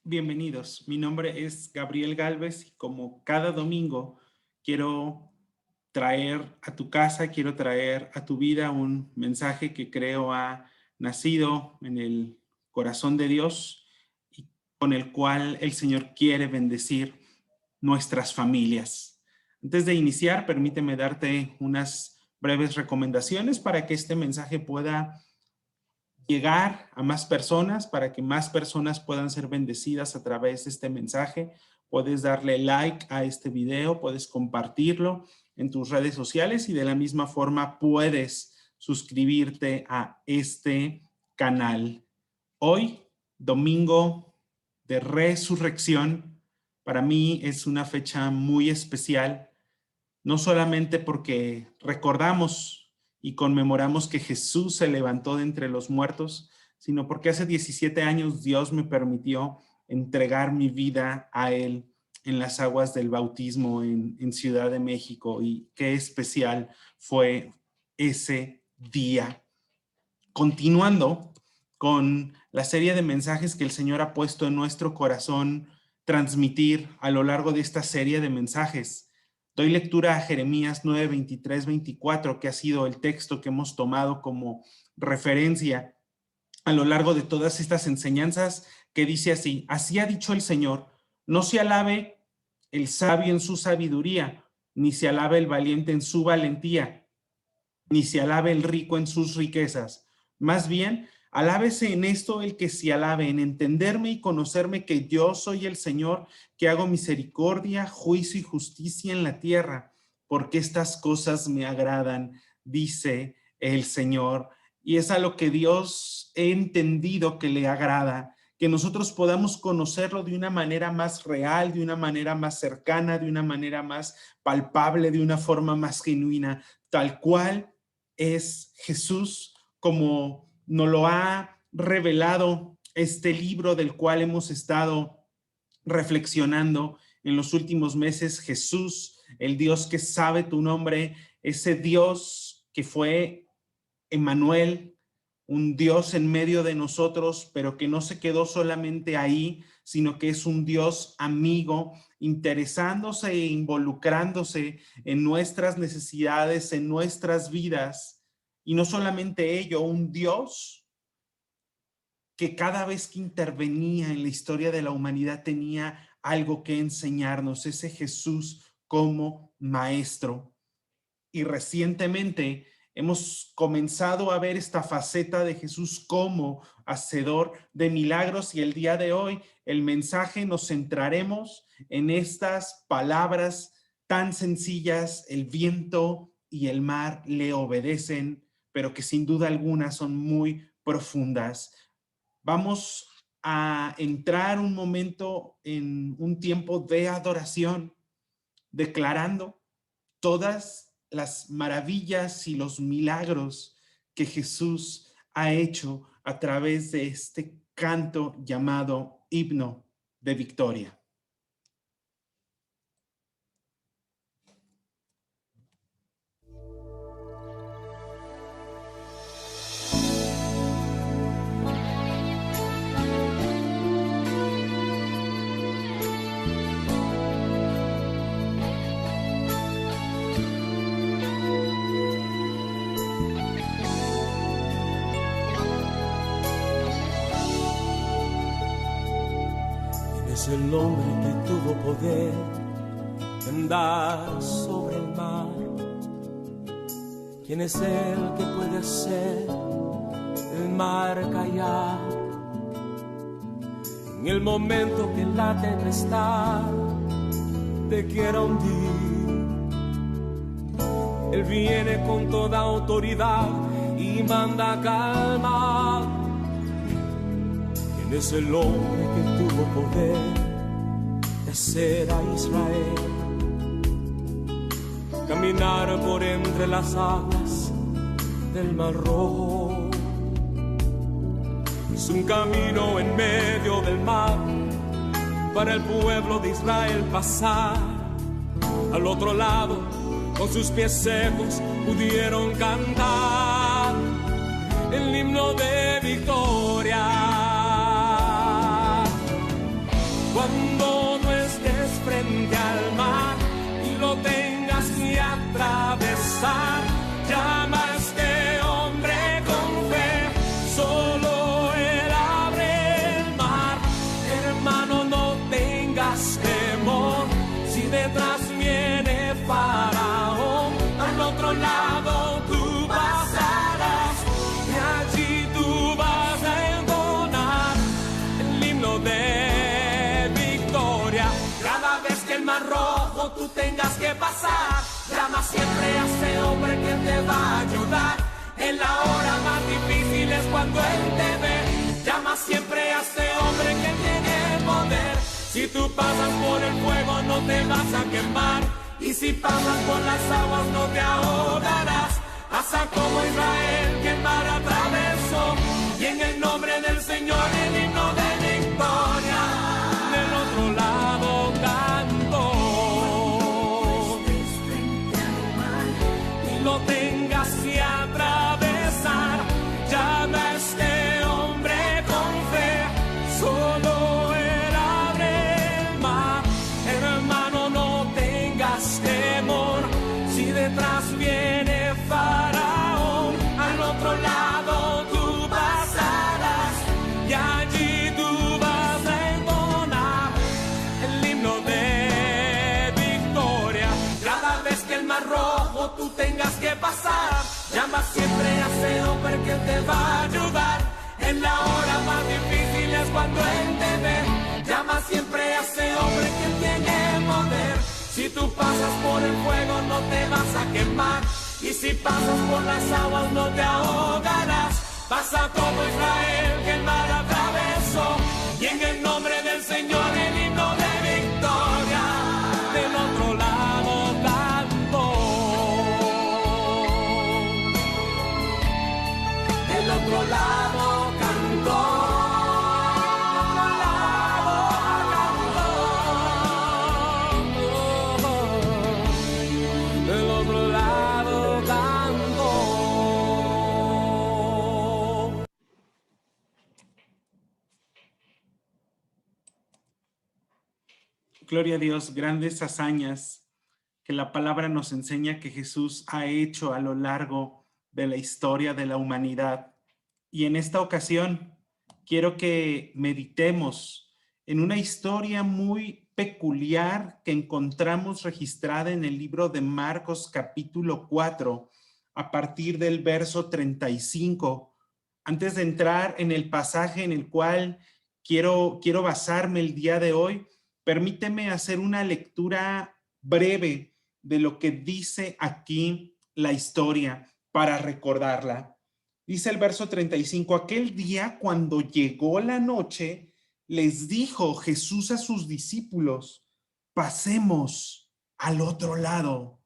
Bienvenidos. Mi nombre es Gabriel Galvez y como cada domingo quiero traer a tu casa, quiero traer a tu vida un mensaje que creo ha nacido en el corazón de Dios y con el cual el Señor quiere bendecir nuestras familias. Antes de iniciar, permíteme darte unas breves recomendaciones para que este mensaje pueda llegar a más personas, para que más personas puedan ser bendecidas a través de este mensaje. Puedes darle like a este video, puedes compartirlo en tus redes sociales y de la misma forma puedes suscribirte a este canal. Hoy, domingo de resurrección, para mí es una fecha muy especial, no solamente porque recordamos y conmemoramos que Jesús se levantó de entre los muertos, sino porque hace 17 años Dios me permitió entregar mi vida a Él en las aguas del bautismo en Ciudad de México. Y qué especial fue ese día. Continuando con la serie de mensajes que el Señor ha puesto en nuestro corazón transmitir a lo largo de esta serie de mensajes, doy lectura a Jeremías 9, 23, 24, que ha sido el texto que hemos tomado como referencia a lo largo de todas estas enseñanzas, que dice así: así ha dicho el Señor, no se alabe el sabio en su sabiduría, ni se alabe el valiente en su valentía, ni se alabe el rico en sus riquezas. Más bien, alábese en esto el que se alabe, en entenderme y conocerme que yo soy el Señor, que hago misericordia, juicio y justicia en la tierra, porque estas cosas me agradan, dice el Señor. Y es a lo que Dios he entendido que le agrada, que nosotros podamos conocerlo de una manera más real, de una manera más cercana, de una manera más palpable, de una forma más genuina, tal cual es Jesús, como nos lo ha revelado este libro del cual hemos estado reflexionando en los últimos meses. Jesús, el Dios que sabe tu nombre, ese Dios que fue Emmanuel, un Dios en medio de nosotros, pero que no se quedó solamente ahí, sino que es un Dios amigo, interesándose e involucrándose en nuestras necesidades, en nuestras vidas. Y no solamente ello, un Dios que cada vez que intervenía en la historia de la humanidad tenía algo que enseñarnos, ese Jesús como maestro. Y recientemente hemos comenzado a ver esta faceta de Jesús como hacedor de milagros, y el día de hoy el mensaje nos centraremos en estas palabras tan sencillas: el viento y el mar le obedecen, pero que sin duda alguna son muy profundas. Vamos a entrar un momento en un tiempo de adoración, declarando todas las maravillas y los milagros que Jesús ha hecho a través de este canto llamado Himno de Victoria. Es el hombre que tuvo poder de andar sobre el mar. ¿Quién es el que puede hacer el mar callar? En el momento que la tempestad te quiera hundir, Él viene con toda autoridad y manda calma. ¿Quién es el hombre que tuvo poder de hacer a Israel caminar por entre las aguas del Mar Rojo? Hizo un camino en medio del mar para el pueblo de Israel pasar. Al otro lado, con sus pies secos, pudieron cantar el himno de victoria. tú tengas que pasar. Llama siempre a ese hombre que te va a ayudar. En la hora más difícil es cuando Él te ve. Llama siempre a ese hombre que tiene poder. Si tú pasas por el fuego no te vas a quemar. Y si pasas por las aguas no te ahogarás. Pasa como Israel que el mar atravesó. Y en el nombre del Señor el himno de victoria. Del otro lado cantó. Y lo tengas que atravesar. Llama a este hombre con fe. Solo Él abre el mar. Hermano, no tengas temor. Si detrás viene Faraón, al otro lado tú pasarás. Y allí tú vas a entonar el himno de victoria. Cada vez que el mar rojo tú tengas que pasar, llama siempre a ese hombre que te va a ayudar. En la hora más difícil es cuando Él te ve. Llama siempre a ese hombre que tiene poder. Si tú pasas por el fuego no te vas a quemar. Y si pasas por las aguas no te ahogarás. Pasa como Israel que el mar atravesó. Y en el nombre del Señor el himno de victoria. Del otro lado cantó. Del otro lado cantó. Del otro lado cantó. Gloria a Dios, grandes hazañas que la palabra nos enseña que Jesús ha hecho a lo largo de la historia de la humanidad. Y en esta ocasión quiero que meditemos en una historia muy peculiar que encontramos registrada en el libro de Marcos capítulo 4 a partir del verso 35. Antes de entrar en el pasaje en el cual quiero basarme el día de hoy, permíteme hacer una lectura breve de lo que dice aquí la historia para recordarla. Dice el verso 35, aquel día cuando llegó la noche, les dijo Jesús a sus discípulos, pasemos al otro lado,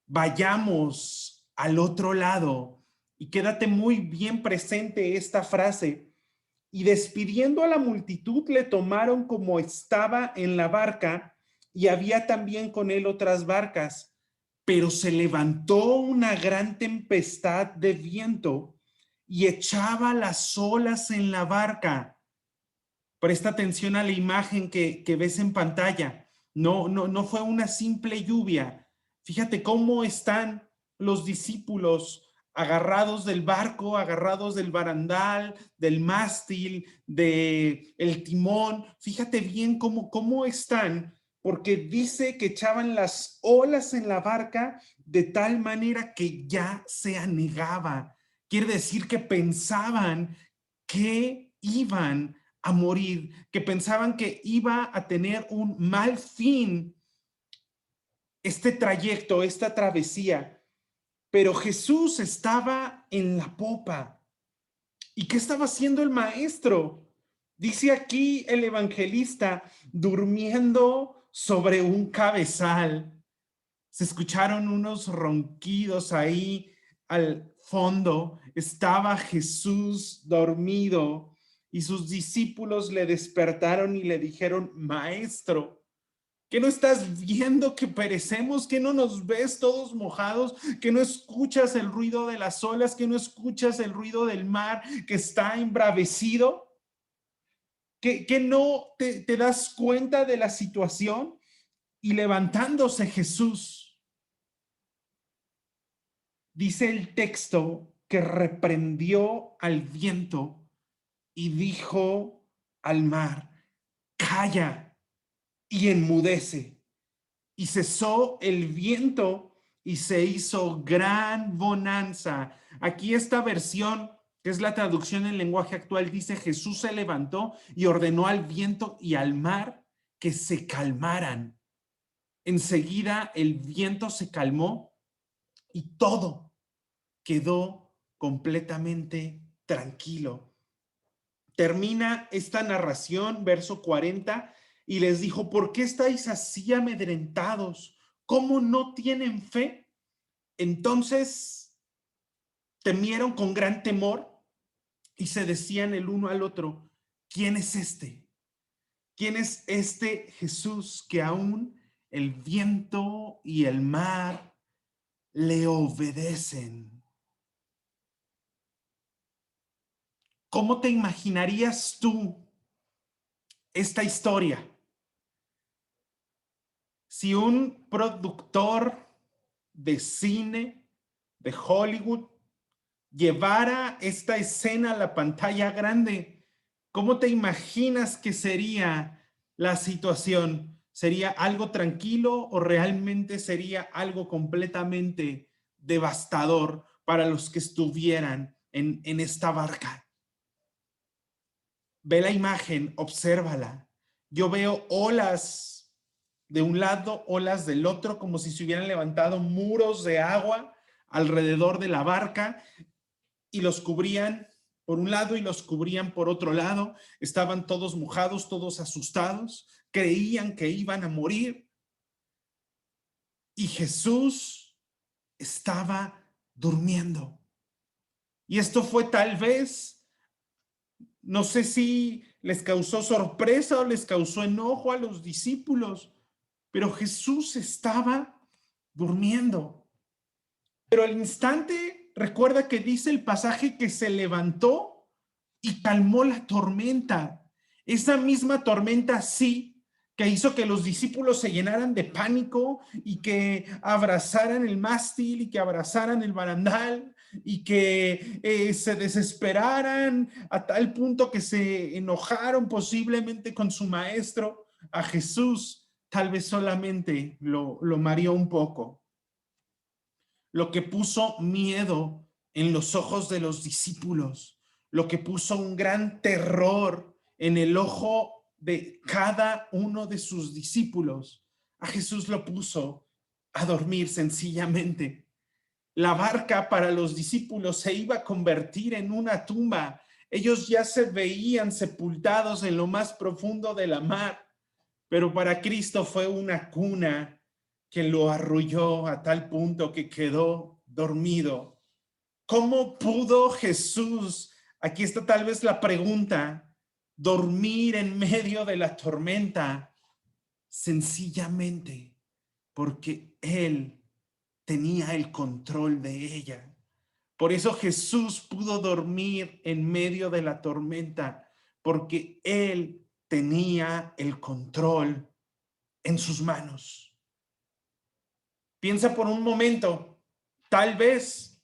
vayamos al otro lado. Y quédate muy bien presente esta frase. Y despidiendo a la multitud, le tomaron como estaba en la barca, y había también con él otras barcas. Pero se levantó una gran tempestad de viento y echaba las olas en la barca. Presta atención a la imagen que ves en pantalla. No fue una simple lluvia. Fíjate cómo están los discípulos agarrados del barco, agarrados del barandal, del mástil, del timón. Fíjate bien cómo están, porque dice que echaban las olas en la barca de tal manera que ya se anegaba. Quiere decir que pensaban que iban a morir, que pensaban que iba a tener un mal fin este trayecto, esta travesía. Pero Jesús estaba en la popa. ¿Y qué estaba haciendo el maestro? Dice aquí el evangelista, durmiendo sobre un cabezal. Se escucharon unos ronquidos ahí al fondo. Estaba Jesús dormido y sus discípulos le despertaron y le dijeron, maestro, ¿qué no estás viendo que perecemos? ¿Que no nos ves todos mojados? ¿Que no escuchas el ruido de las olas? ¿Que no escuchas el ruido del mar que está embravecido? ¿Que no te das cuenta de la situación? Y levantándose Jesús, dice el texto que reprendió al viento y dijo al mar, calla y enmudece. Y cesó el viento y se hizo gran bonanza. Aquí esta versión, que es la traducción en lenguaje actual, dice Jesús se levantó y ordenó al viento y al mar que se calmaran. Enseguida el viento se calmó y todo quedó completamente tranquilo. Termina esta narración, verso 40, y les dijo: ¿por qué estáis así amedrentados? ¿Cómo no tienen fe? Entonces temieron con gran temor y se decían el uno al otro: ¿quién es este? ¿Quién es este Jesús que aún el viento y el mar le obedecen? ¿Cómo te imaginarías tú esta historia si un productor de cine de Hollywood llevara esta escena a la pantalla grande? ¿Cómo te imaginas que sería la situación? ¿Sería algo tranquilo o realmente sería algo completamente devastador para los que estuvieran en esta barca? Ve la imagen, obsérvala. Yo veo olas de un lado, olas del otro, como si se hubieran levantado muros de agua alrededor de la barca y los cubrían por un lado y los cubrían por otro lado. Estaban todos mojados, todos asustados, creían que iban a morir. Y Jesús estaba durmiendo. Y esto fue tal vez, no sé si les causó sorpresa o les causó enojo a los discípulos, pero Jesús estaba durmiendo. Pero al instante, recuerda que dice el pasaje que se levantó y calmó la tormenta. Esa misma tormenta, sí, que hizo que los discípulos se llenaran de pánico y que abrazaran el mástil y que abrazaran el barandal y que se desesperaran a tal punto que se enojaron posiblemente con su maestro. A Jesús tal vez solamente lo mareó un poco. Lo que puso miedo en los ojos de los discípulos, lo que puso un gran terror en el ojo de cada uno de sus discípulos, a Jesús lo puso a dormir sencillamente. La barca para los discípulos se iba a convertir en una tumba. Ellos ya se veían sepultados en lo más profundo de la mar, pero para Cristo fue una cuna que lo arrulló a tal punto que quedó dormido. ¿Cómo pudo Jesús, aquí está tal vez la pregunta, dormir en medio de la tormenta? Sencillamente porque Él tenía el control de ella. Por eso Jesús pudo dormir en medio de la tormenta, porque Él tenía el control en sus manos. Piensa por un momento, tal vez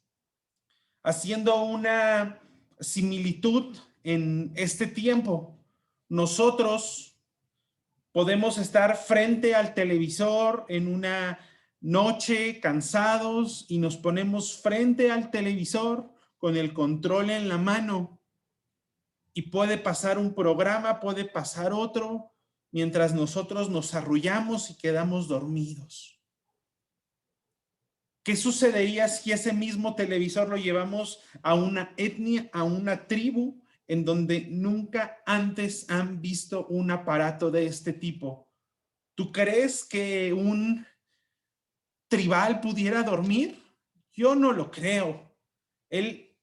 haciendo una similitud en este tiempo, nosotros podemos estar frente al televisor en una noche cansados y nos ponemos frente al televisor con el control en la mano y puede pasar un programa, puede pasar otro, mientras nosotros nos arrullamos y quedamos dormidos. ¿Qué sucedería si ese mismo televisor lo llevamos a una etnia, a una tribu en donde nunca antes han visto un aparato de este tipo? ¿Tú crees que un tribal pudiera dormir? Yo no lo creo. Él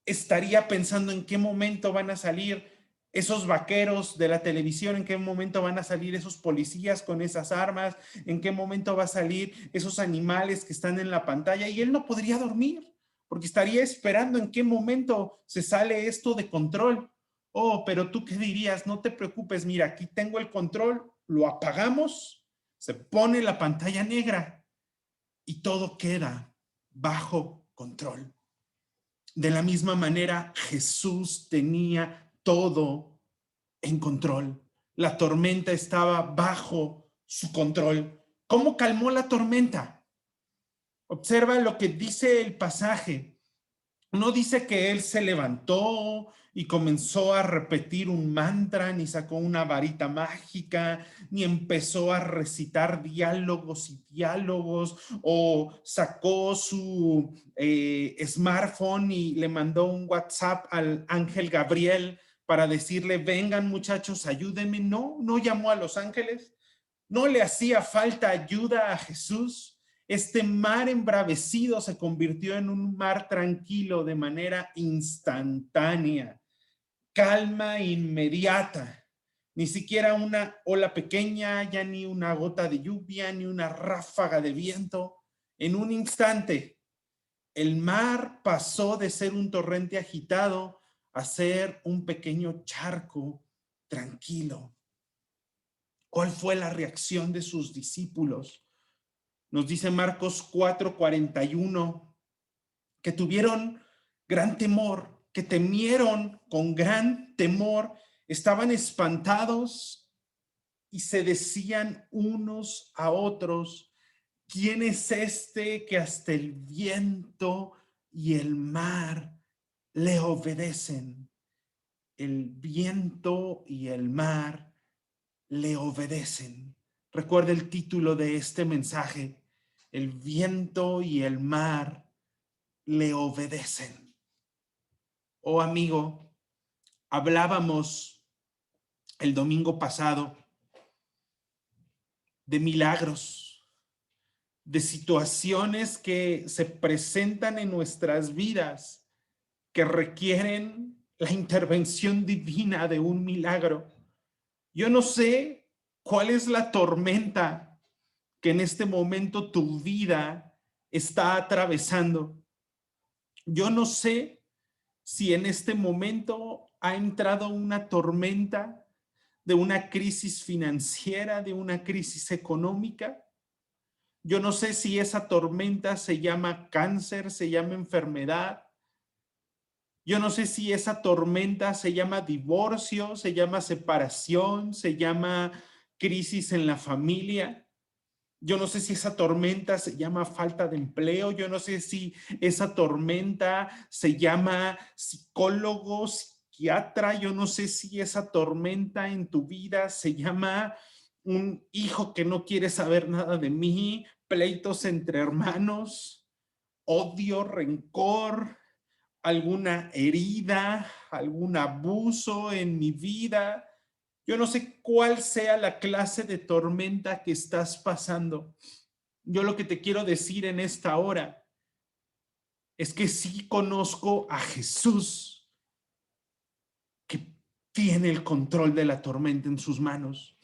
estaría pensando en qué momento van a salir esos vaqueros de la televisión, en qué momento van a salir esos policías con esas armas, en qué momento va a salir esos animales que están en la pantalla, y él no podría dormir porque estaría esperando en qué momento se sale esto de control. Oh, pero tú qué dirías, no te preocupes, mira, aquí tengo el control, lo apagamos, se pone la pantalla negra y todo queda bajo control. De la misma manera, Jesús tenía todo en control. La tormenta estaba bajo su control. ¿Cómo calmó la tormenta? Observa lo que dice el pasaje. No dice que él se levantó y comenzó a repetir un mantra, ni sacó una varita mágica, ni empezó a recitar diálogos y diálogos, o sacó su smartphone y le mandó un WhatsApp al ángel Gabriel para decirle, vengan muchachos, ayúdenme. No, no llamó a los ángeles. No le hacía falta ayuda a Jesús. Este mar embravecido se convirtió en un mar tranquilo de manera instantánea, calma inmediata. Ni siquiera una ola pequeña, ya ni una gota de lluvia, ni una ráfaga de viento. En un instante, el mar pasó de ser un torrente agitado a ser un pequeño charco tranquilo. ¿Cuál fue la reacción de sus discípulos? Nos dice Marcos 4:41, que tuvieron gran temor, que temieron con gran temor, estaban espantados y se decían unos a otros, ¿quién es este que hasta el viento y el mar le obedecen? El viento y el mar le obedecen. Recuerda el título de este mensaje: el viento y el mar le obedecen. Oh amigo, hablábamos el domingo pasado de milagros, de situaciones que se presentan en nuestras vidas que requieren la intervención divina de un milagro. Yo no sé cuál es la tormenta que en este momento tu vida está atravesando. Yo no sé si en este momento ha entrado una tormenta de una crisis financiera, de una crisis económica. Yo no sé si esa tormenta se llama cáncer, se llama enfermedad. Yo no sé si esa tormenta se llama divorcio, se llama separación, se llama crisis en la familia. Yo no sé si esa tormenta se llama falta de empleo. Yo no sé si esa tormenta se llama psicólogo, psiquiatra. Yo no sé si esa tormenta en tu vida se llama un hijo que no quiere saber nada de mí, pleitos entre hermanos, odio, rencor, alguna herida, algún abuso en mi vida. Yo no sé cuál sea la clase de tormenta que estás pasando. Yo lo que te quiero decir en esta hora es que sí conozco a Jesús, que tiene el control de la tormenta en sus manos.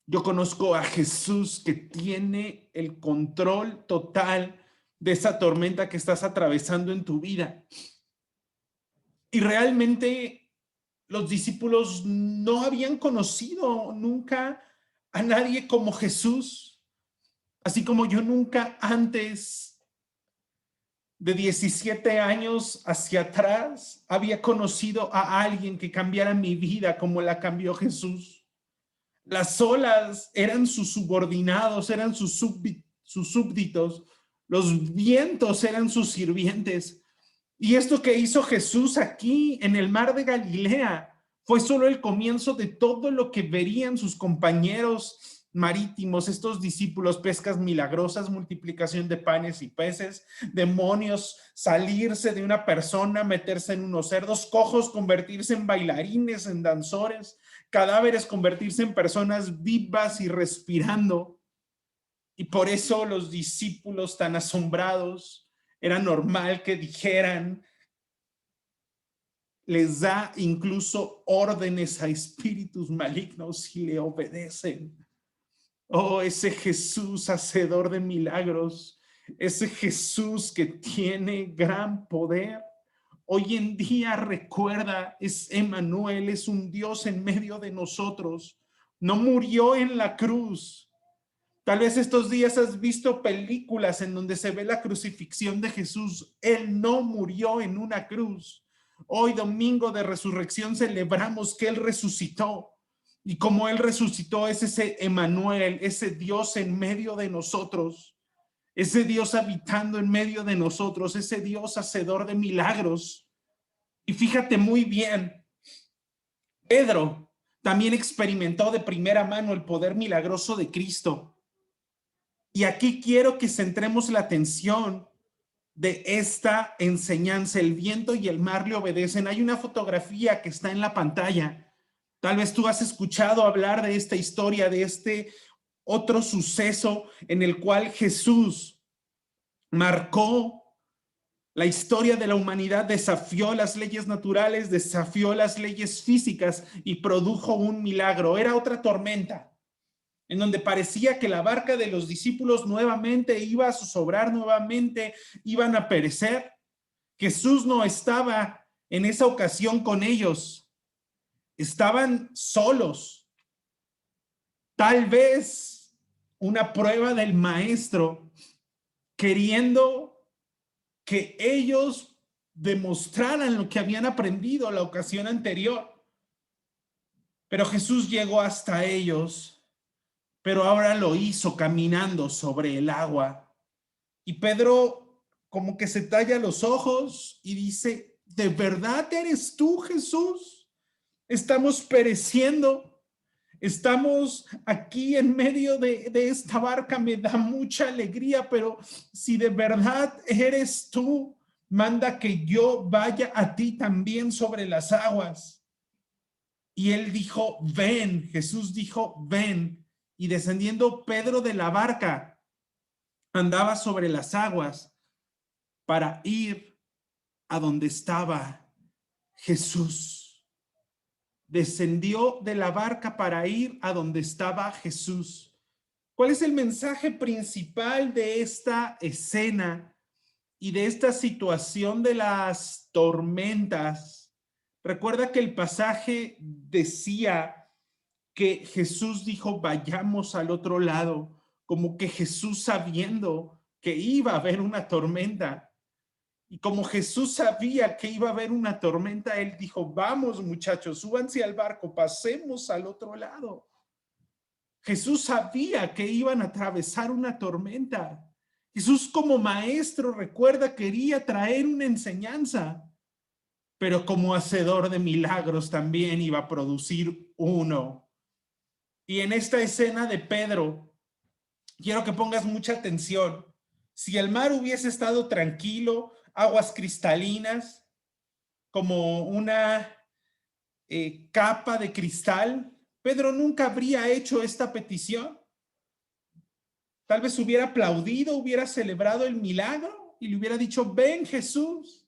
Yo conozco a Jesús que tiene el control total de esa tormenta que estás atravesando en tu vida. Y realmente los discípulos no habían conocido nunca a nadie como Jesús, así como yo nunca antes de 17 años hacia atrás había conocido a alguien que cambiara mi vida como la cambió Jesús. Las olas eran sus subordinados, eran sus súbditos, los vientos eran sus sirvientes. Y esto que hizo Jesús aquí en el mar de Galilea fue solo el comienzo de todo lo que verían sus compañeros marítimos, estos discípulos: pescas milagrosas, multiplicación de panes y peces, demonios salirse de una persona, meterse en unos cerdos, cojos convertirse en bailarines, en danzores, cadáveres convertirse en personas vivas y respirando. Y por eso los discípulos, tan asombrados, era normal que dijeran, les da incluso órdenes a espíritus malignos y le obedecen. Oh, ese Jesús hacedor de milagros, ese Jesús que tiene gran poder. Hoy en día, recuerda, es Emmanuel, es un Dios en medio de nosotros. No murió en la cruz. Tal vez estos días has visto películas en donde se ve la crucifixión de Jesús. Él no murió en una cruz. Hoy, domingo de resurrección, celebramos que Él resucitó. Y como Él resucitó, es ese Emmanuel, ese Dios en medio de nosotros. ese Dios habitando en medio de nosotros, ese Dios hacedor de milagros. Y fíjate muy bien, Pedro también experimentó de primera mano el poder milagroso de Cristo. Y aquí quiero que centremos la atención de esta enseñanza. El viento y el mar le obedecen. Hay una fotografía que está en la pantalla. Tal vez tú has escuchado hablar de esta historia, de este otro suceso en el cual Jesús marcó la historia de la humanidad, desafió las leyes naturales, desafió las leyes físicas y produjo un milagro. Era otra tormenta, en donde parecía que la barca de los discípulos nuevamente iba a zozobrar, nuevamente iban a perecer. Jesús no estaba en esa ocasión con ellos, estaban solos. Tal vez una prueba del maestro queriendo que ellos demostraran lo que habían aprendido la ocasión anterior. Pero Jesús llegó hasta ellos, pero ahora lo hizo caminando sobre el agua. Y Pedro como que se talla los ojos y dice, ¿de verdad eres tú, Jesús? Estamos pereciendo. Estamos aquí en medio de esta barca, me da mucha alegría, pero si de verdad eres tú, manda que yo vaya a ti también sobre las aguas. Y él dijo, ven. Jesús dijo, ven. Y descendiendo Pedro de la barca, andaba sobre las aguas para ir a donde estaba Jesús. Descendió de la barca para ir a donde estaba Jesús. ¿Cuál es el mensaje principal de esta escena y de esta situación de las tormentas? Recuerda que el pasaje decía que Jesús dijo, vayamos al otro lado, como que Jesús sabiendo que iba a haber una tormenta. Y como Jesús sabía que iba a haber una tormenta, él dijo, vamos muchachos, súbanse al barco, pasemos al otro lado. Jesús sabía que iban a atravesar una tormenta. Jesús como maestro, recuerda, quería traer una enseñanza, pero como hacedor de milagros también iba a producir uno. Y en esta escena de Pedro, quiero que pongas mucha atención. Si el mar hubiese estado tranquilo, aguas cristalinas, como una capa de cristal, Pedro nunca habría hecho esta petición. Tal vez hubiera aplaudido, hubiera celebrado el milagro y le hubiera dicho, ven Jesús.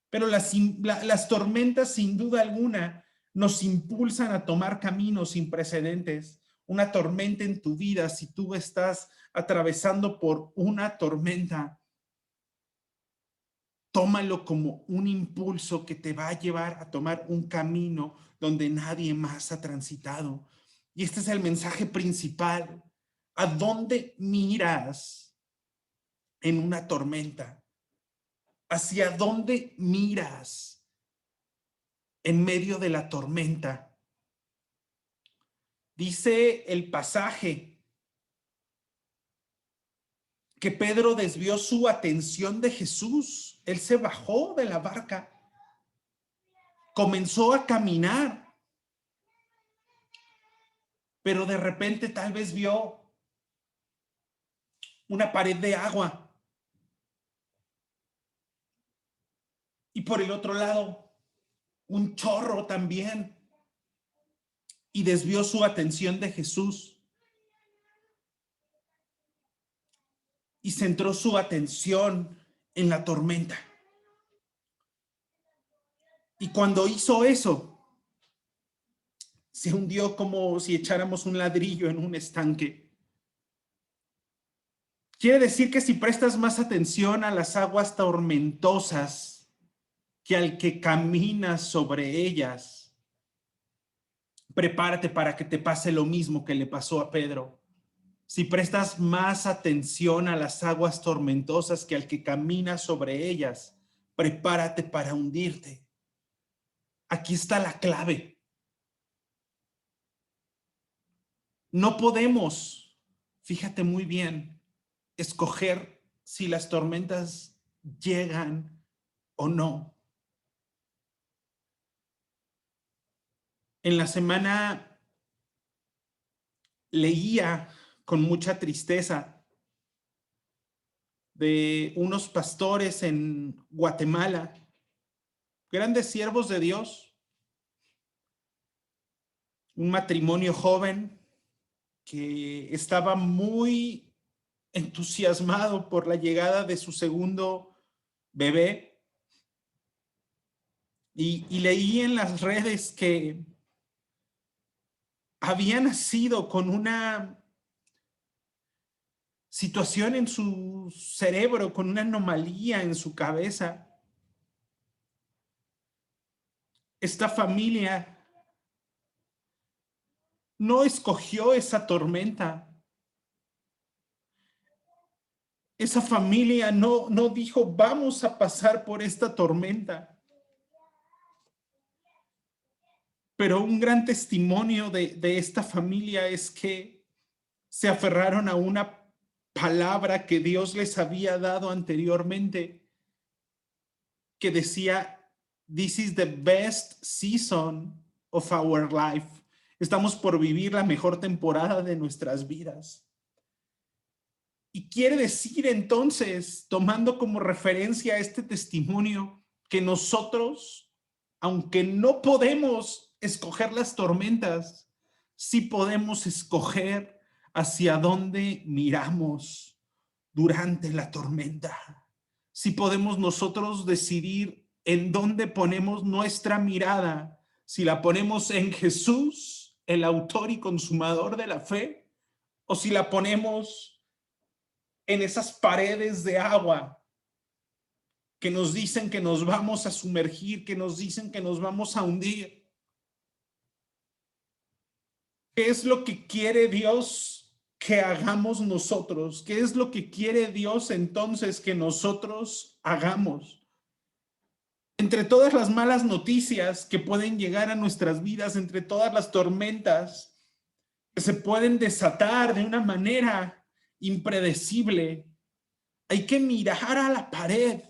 Pero las tormentas, sin duda alguna, nos impulsan a tomar caminos sin precedentes. Una tormenta en tu vida, si tú estás atravesando por una tormenta, tómalo como un impulso que te va a llevar a tomar un camino donde nadie más ha transitado. Y este es el mensaje principal. ¿A dónde miras en una tormenta? ¿Hacia dónde miras en medio de la tormenta? Dice el pasaje que Pedro desvió su atención de Jesús. Él se bajó de la barca, comenzó a caminar, pero de repente tal vez vio una pared de agua y por el otro lado un chorro también, y desvió su atención de Jesús y centró su atención en la tormenta. Y cuando hizo eso, se hundió como si echáramos un ladrillo en un estanque. Quiere decir que si prestas más atención a las aguas tormentosas que al que camina sobre ellas, prepárate para que te pase lo mismo que le pasó a Pedro. Si prestas más atención a las aguas tormentosas que al que camina sobre ellas, prepárate para hundirte. Aquí está la clave. No podemos, fíjate muy bien, escoger si las tormentas llegan o no. En la semana leía con mucha tristeza de unos pastores en Guatemala, grandes siervos de Dios, un matrimonio joven que estaba muy entusiasmado por la llegada de su segundo bebé, y leí en las redes que había nacido con una situación en su cerebro, con una anomalía en su cabeza. Esta familia no escogió esa tormenta. Esa familia no dijo, vamos a pasar por esta tormenta. Pero un gran testimonio de esta familia es que se aferraron a una palabra que Dios les había dado anteriormente, que decía, this is the best season of our life. Estamos por vivir la mejor temporada de nuestras vidas. Y quiere decir entonces, tomando como referencia este testimonio, que nosotros, aunque no podemos escoger las tormentas, sí podemos escoger hacia dónde miramos durante la tormenta. Sí podemos nosotros decidir en dónde ponemos nuestra mirada, si la ponemos en Jesús, el autor y consumador de la fe, o si la ponemos en esas paredes de agua que nos dicen que nos vamos a sumergir, que nos dicen que nos vamos a hundir. ¿Qué es lo que quiere Dios que hagamos nosotros? ¿Qué es lo que quiere Dios entonces que nosotros hagamos? Entre todas las malas noticias que pueden llegar a nuestras vidas, entre todas las tormentas que se pueden desatar de una manera impredecible, hay que mirar a la pared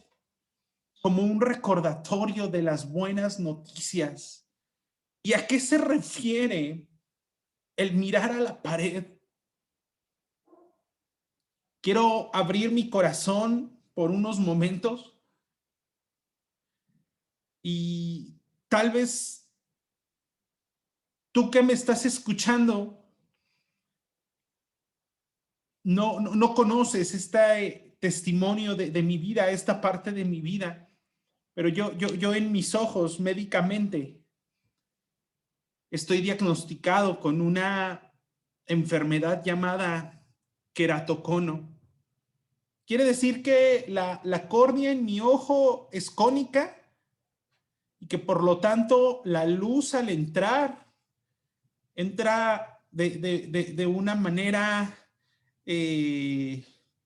como un recordatorio de las buenas noticias. ¿Y a qué se refiere el mirar a la pared? Quiero abrir mi corazón por unos momentos y tal vez tú que me estás escuchando no conoces este testimonio de mi vida, esta parte de mi vida, pero yo en mis ojos médicamente estoy diagnosticado con una enfermedad llamada queratocono. Quiere decir que la córnea en mi ojo es cónica y que por lo tanto la luz al entrar entra de una manera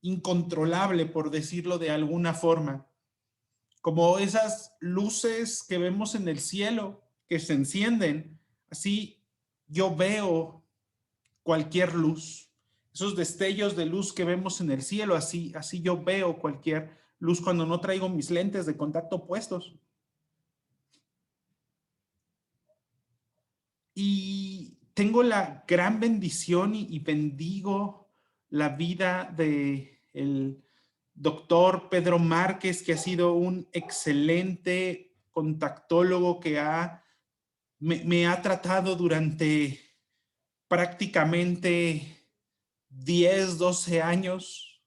incontrolable, por decirlo de alguna forma, como esas luces que vemos en el cielo que se encienden. Así yo veo cualquier luz, esos destellos de luz que vemos en el cielo, así yo veo cualquier luz cuando no traigo mis lentes de contacto puestos. Y tengo la gran bendición y bendigo la vida de el doctor Pedro Márquez, que ha sido un excelente contactólogo que me ha tratado durante prácticamente 10, 12 años.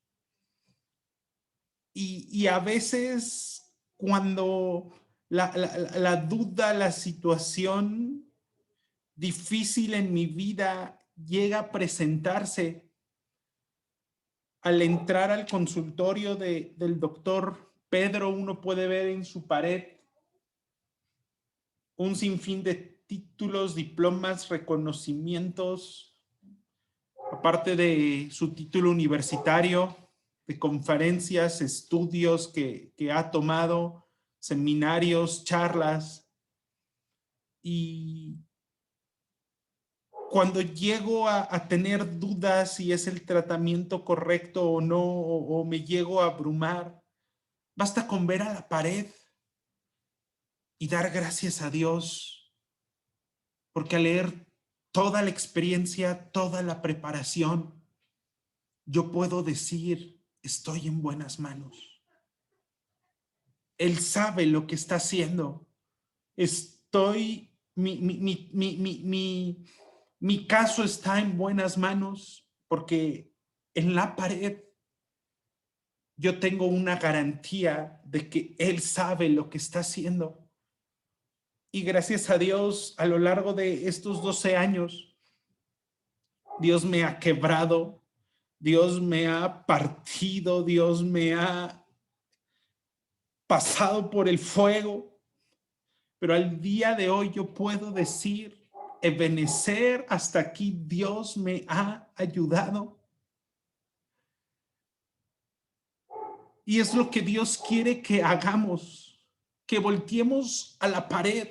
Y a veces cuando la duda, la situación difícil en mi vida llega a presentarse, al entrar al consultorio del doctor Pedro, uno puede ver en su pared un sinfín de títulos, diplomas, reconocimientos, aparte de su título universitario, de conferencias, estudios que ha tomado, seminarios, charlas. Y cuando llego a tener dudas si es el tratamiento correcto o no, o me llego a abrumar, basta con ver a la pared y dar gracias a Dios, porque al leer toda la experiencia, toda la preparación, yo puedo decir, estoy en buenas manos. Él sabe lo que está haciendo. Mi caso está en buenas manos porque en la pared yo tengo una garantía de que Él sabe lo que está haciendo. Y gracias a Dios, a lo largo de estos 12 años, Dios me ha quebrado, Dios me ha partido, Dios me ha pasado por el fuego. Pero al día de hoy yo puedo decir, Ebenezer, hasta aquí Dios me ha ayudado. Y es lo que Dios quiere que hagamos, que volteemos a la pared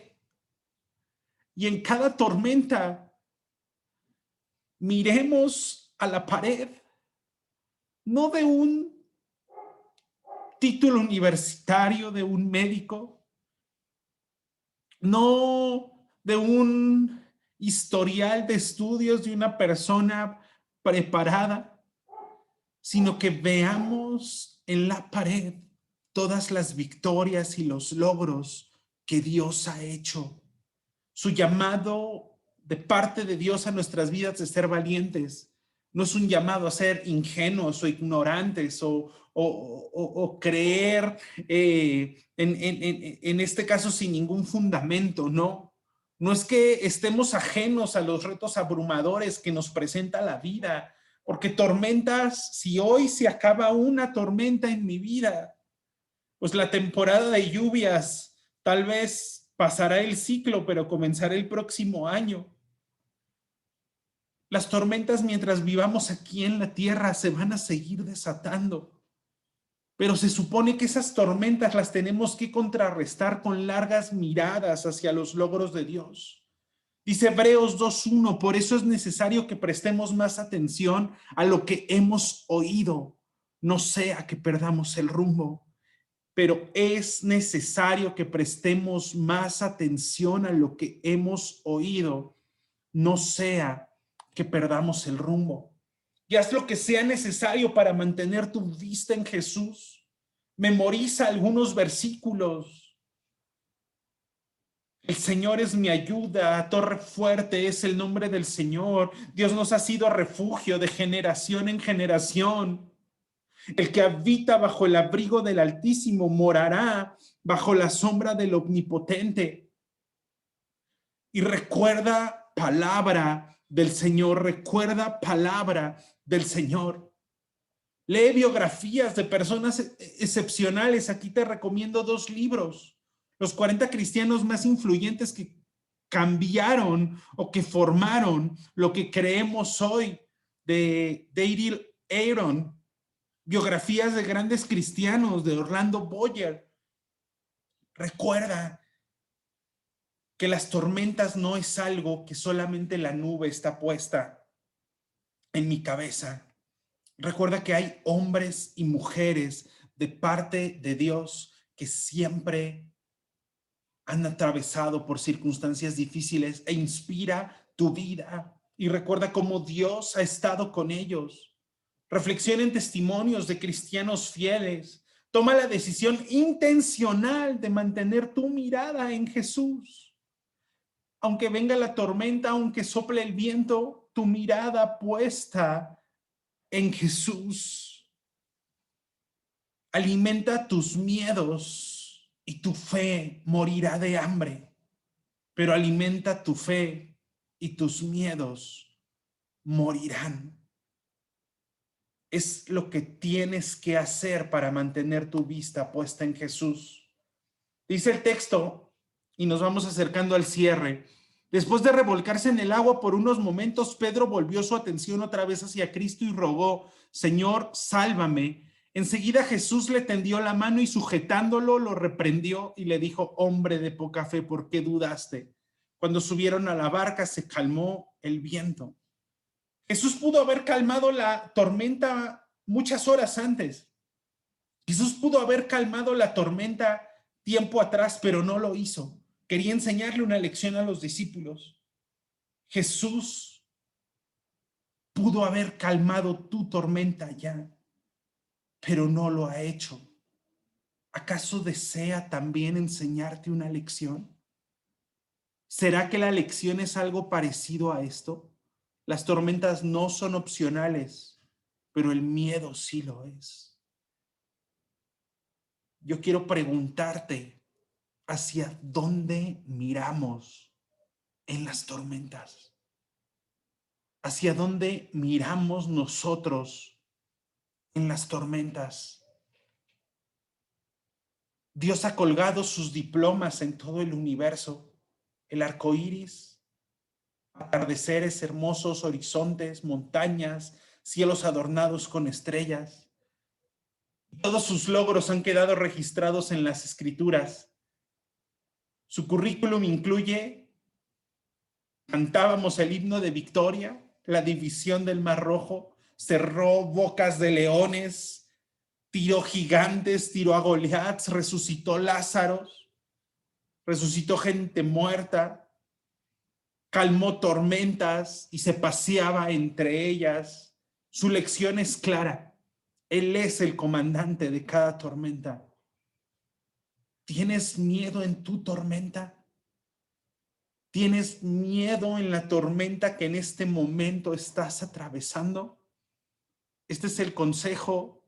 y en cada tormenta miremos a la pared, no de un título universitario de un médico, no de un historial de estudios de una persona preparada, sino que veamos en la pared todas las victorias y los logros que Dios ha hecho. Su llamado de parte de Dios a nuestras vidas de ser valientes no es un llamado a ser ingenuos o ignorantes o creer en este caso sin ningún fundamento, no. No es que estemos ajenos a los retos abrumadores que nos presenta la vida, porque tormentas, si hoy se acaba una tormenta en mi vida, pues la temporada de lluvias tal vez pasará el ciclo, pero comenzará el próximo año. Las tormentas mientras vivamos aquí en la tierra se van a seguir desatando, pero se supone que esas tormentas las tenemos que contrarrestar con largas miradas hacia los logros de Dios. Dice Hebreos 2:1, por eso es necesario que prestemos más atención a lo que hemos oído, no sea que perdamos el rumbo. Pero es necesario que prestemos más atención a lo que hemos oído, no sea que perdamos el rumbo. Y haz lo que sea necesario para mantener tu vista en Jesús. Memoriza algunos versículos. El Señor es mi ayuda, torre fuerte es el nombre del Señor. Dios nos ha sido refugio de generación en generación. El que habita bajo el abrigo del Altísimo morará bajo la sombra del Omnipotente. Y recuerda palabra del Señor, recuerda palabra del Señor. Lee biografías de personas excepcionales. Aquí te recomiendo 2 libros. Los 40 cristianos más influyentes que cambiaron o que formaron lo que creemos hoy, de Daryl Aron. Biografías de grandes cristianos, de Orlando Boyer. Recuerda que las tormentas no es algo que solamente la nube está puesta en mi cabeza. Recuerda que hay hombres y mujeres de parte de Dios que siempre han atravesado por circunstancias difíciles e inspira tu vida. Y recuerda cómo Dios ha estado con ellos. Reflexiona en testimonios de cristianos fieles. Toma la decisión intencional de mantener tu mirada en Jesús. Aunque venga la tormenta, aunque sople el viento, tu mirada puesta en Jesús. Alimenta tus miedos y tu fe morirá de hambre. Pero alimenta tu fe y tus miedos morirán. Es lo que tienes que hacer para mantener tu vista puesta en Jesús. Dice el texto, y nos vamos acercando al cierre. Después de revolcarse en el agua por unos momentos, Pedro volvió su atención otra vez hacia Cristo y rogó, Señor, sálvame. Enseguida Jesús le tendió la mano y sujetándolo lo reprendió y le dijo, hombre de poca fe, ¿por qué dudaste? Cuando subieron a la barca se calmó el viento. Jesús pudo haber calmado la tormenta muchas horas antes. Jesús pudo haber calmado la tormenta tiempo atrás, pero no lo hizo. Quería enseñarle una lección a los discípulos. Jesús pudo haber calmado tu tormenta ya, pero no lo ha hecho. ¿Acaso desea también enseñarte una lección? ¿Será que la lección es algo parecido a esto? Las tormentas no son opcionales, pero el miedo sí lo es. Yo quiero preguntarte, ¿hacia dónde miramos en las tormentas? ¿Hacia dónde miramos nosotros en las tormentas? Dios ha colgado sus diplomas en todo el universo. El arco iris, atardeceres hermosos, horizontes, montañas, cielos adornados con estrellas. Todos sus logros han quedado registrados en las escrituras. Su currículum incluye: cantábamos el himno de victoria, la división del Mar Rojo, cerró bocas de leones, tiró gigantes, tiró a Goliat, resucitó Lázaros, resucitó gente muerta, calmó tormentas y se paseaba entre ellas. Su lección es clara. Él es el comandante de cada tormenta. ¿Tienes miedo en tu tormenta? ¿Tienes miedo en la tormenta que en este momento estás atravesando? Este es el consejo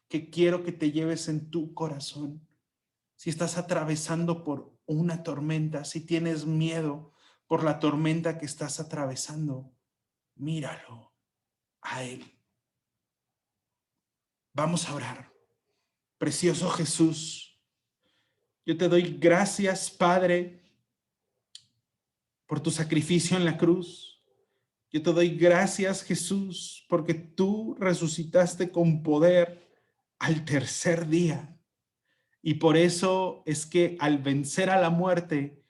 que quiero que te lleves en tu corazón. Si estás atravesando por una tormenta, si tienes miedo por la tormenta que estás atravesando, míralo a Él. Vamos a orar. Precioso Jesús, yo te doy gracias, Padre, por tu sacrificio en la cruz. Yo te doy gracias, Jesús, porque tú resucitaste con poder al tercer día. Y por eso es que al vencer a la muerte,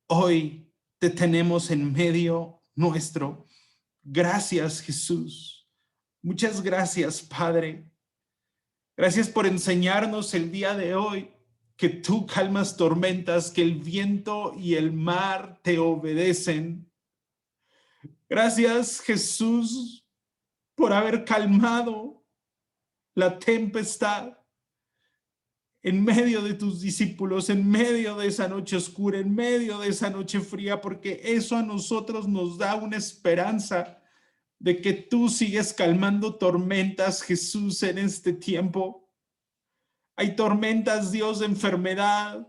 hoy te tenemos en medio nuestro. Gracias, Jesús. Muchas gracias, Padre. Gracias por enseñarnos el día de hoy que tú calmas tormentas, que el viento y el mar te obedecen. Gracias, Jesús, por haber calmado la tempestad en medio de tus discípulos, en medio de esa noche oscura, en medio de esa noche fría, porque eso a nosotros nos da una esperanza de que tú sigues calmando tormentas, Jesús, en este tiempo. Hay tormentas, Dios, de enfermedad.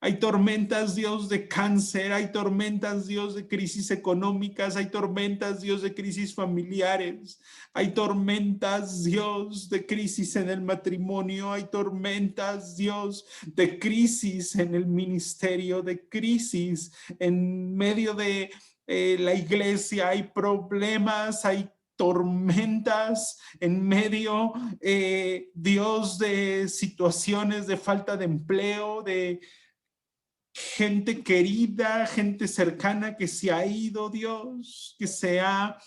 Hay tormentas, Dios, de cáncer. Hay tormentas, Dios, de crisis económicas. Hay tormentas, Dios, de crisis familiares. Hay tormentas, Dios, de crisis en el matrimonio. Hay tormentas, Dios, de crisis en el ministerio, de crisis en medio de la iglesia. Hay problemas, hay tormentas en medio, Dios, de situaciones de falta de empleo, de gente querida, gente cercana que se ha ido, Dios, que se ha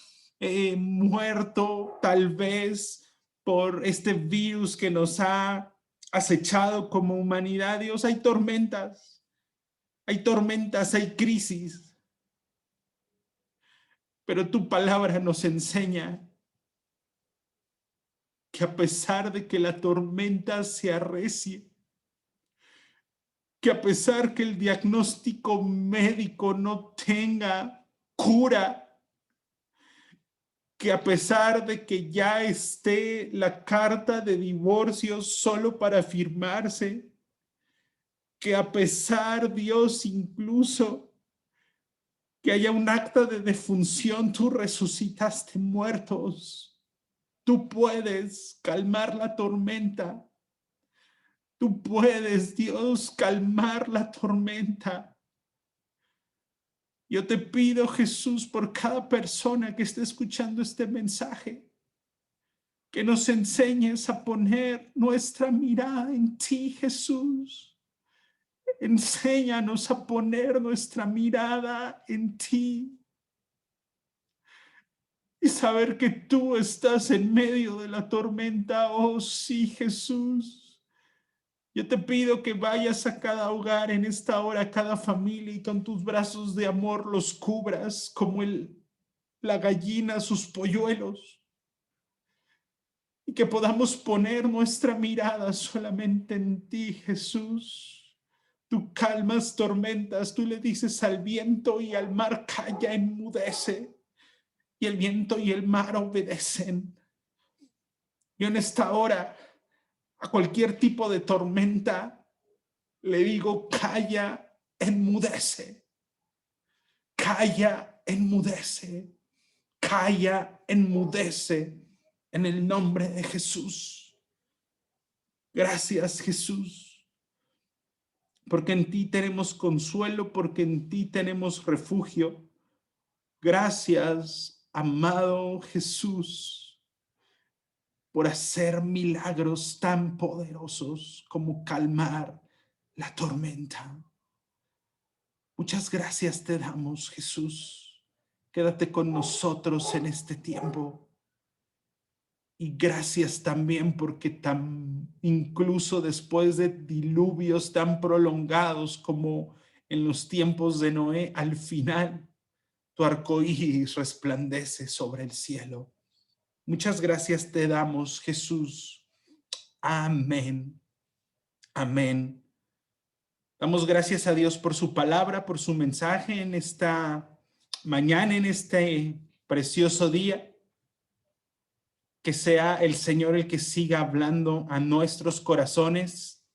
muerto tal vez por este virus que nos ha acechado como humanidad. Dios, hay tormentas, hay crisis. Pero tu palabra nos enseña que a pesar de que la tormenta se arrecie, que a pesar que el diagnóstico médico no tenga cura, que a pesar de que ya esté la carta de divorcio solo para firmarse, que a pesar, Dios, incluso que haya un acta de defunción, tú resucitaste muertos. Tú puedes calmar la tormenta. Tú puedes, Dios, calmar la tormenta. Yo te pido, Jesús, por cada persona que esté escuchando este mensaje, que nos enseñes a poner nuestra mirada en ti, Jesús, Enséñanos a poner nuestra mirada en ti y saber que tú estás en medio de la tormenta. Oh sí, Jesús. Yo te pido que vayas a cada hogar en esta hora, a cada familia, y con tus brazos de amor los cubras como la gallina sus polluelos. Y que podamos poner nuestra mirada solamente en ti, Jesús. Tú calmas tormentas, tú le dices al viento y al mar, calla, enmudece. Y el viento y el mar obedecen. Yo en esta hora, a cualquier tipo de tormenta, le digo, calla, enmudece. Calla, enmudece. Calla, enmudece. En el nombre de Jesús. Gracias, Jesús. Porque en ti tenemos consuelo, porque en ti tenemos refugio. Gracias, amado Jesús, por hacer milagros tan poderosos como calmar la tormenta. Muchas gracias te damos, Jesús. Quédate con nosotros en este tiempo. Y gracias también porque incluso después de diluvios tan prolongados como en los tiempos de Noé, al final tu arco iris resplandece sobre el cielo. Muchas gracias te damos, Jesús. Amén. Amén. Damos gracias a Dios por su palabra, por su mensaje en esta mañana, en este precioso día. Que sea el Señor el que siga hablando a nuestros corazones.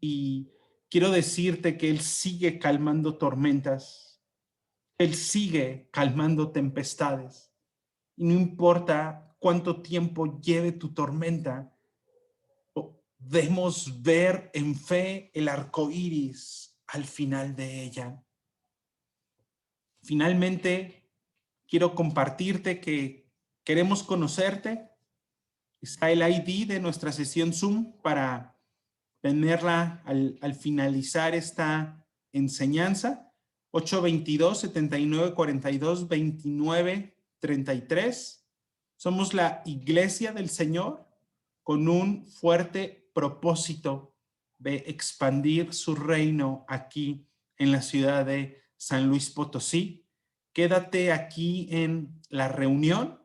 Y quiero decirte que Él sigue calmando tormentas. Él sigue calmando tempestades. Y no importa cuánto tiempo lleve tu tormenta, podemos ver en fe el arco iris al final de ella. Finalmente, quiero compartirte que queremos conocerte. Está el ID de nuestra sesión Zoom para tenerla al finalizar esta enseñanza. 822-7942-2933. Somos la Iglesia del Señor con un fuerte propósito de expandir su reino aquí en la ciudad de San Luis Potosí. Quédate aquí en la reunión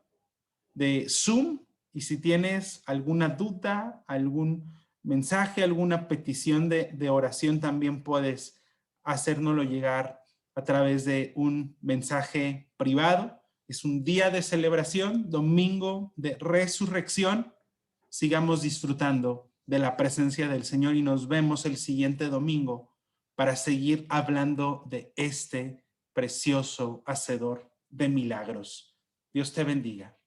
de Zoom. Y si tienes alguna duda, algún mensaje, alguna petición de oración, también puedes hacérnoslo llegar a través de un mensaje privado. Es un día de celebración, domingo de resurrección. Sigamos disfrutando de la presencia del Señor y nos vemos el siguiente domingo para seguir hablando de este precioso hacedor de milagros. Dios te bendiga.